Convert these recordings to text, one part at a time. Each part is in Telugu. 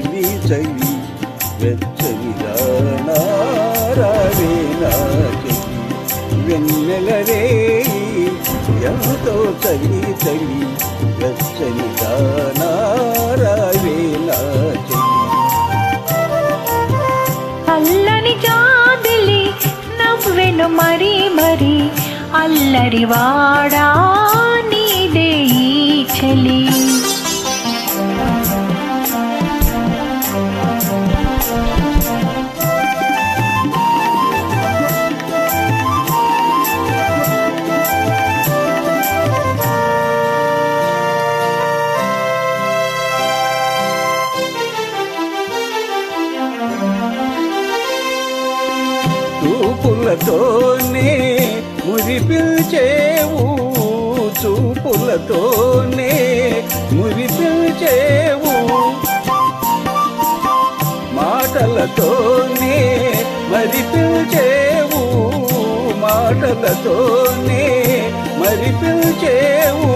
చలి చలి వెచ్చని రావే నా చెలి వెన్నెల రేయి ఎంతో చలి చలి వెచ్చని రావే నా చెలి అల్లని జాబిలి నవ్వెను మరి మరి అల్లరివాడా నీదే ఈ చెలి చూపులతోనే మురిపిల్చేవు చూపులతోనే మురిపిల్చేవు మాటలతోనే మరిపిల్చేవు మాటలతోనే మరిపిల్చేవు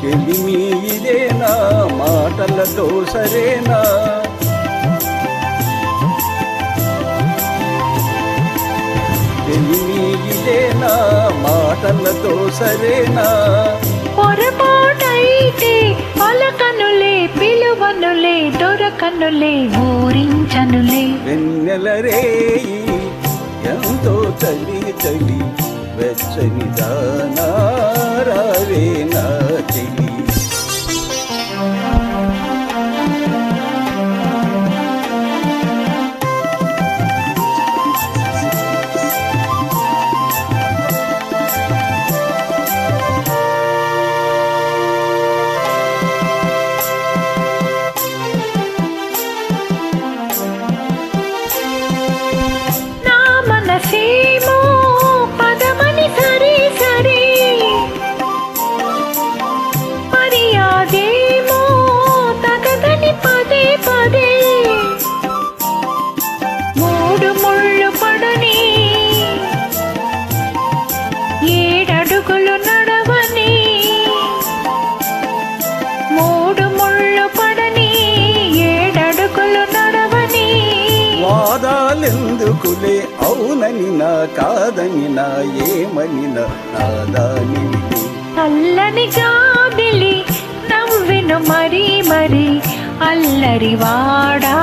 చెలిమి ఇదేనా మాటలతో సరేనా ఇదేనా మాటలతో సరేనా పొరపాటైతే పలకనులే పిలువనులే దొరకనులే ఊరించనులే వెన్నెల రేయి ఎంతో చలి చలి వెచ్చని రావే నా చెలి మనసేమో పదమని సరి సరి మర్యాదేమో తగదని పదే పదే మూడు ముళ్ళు పడని ఏడడుగులు నడవని మూడు ముళ్ళు పడని ఏడడుగులు నడవని వాదాలెందుకులే అవునని నా కాదని నా ఏమని నాదాని అల్లని జాబిలి నవ్వెను మరి మరి అల్లరివాడా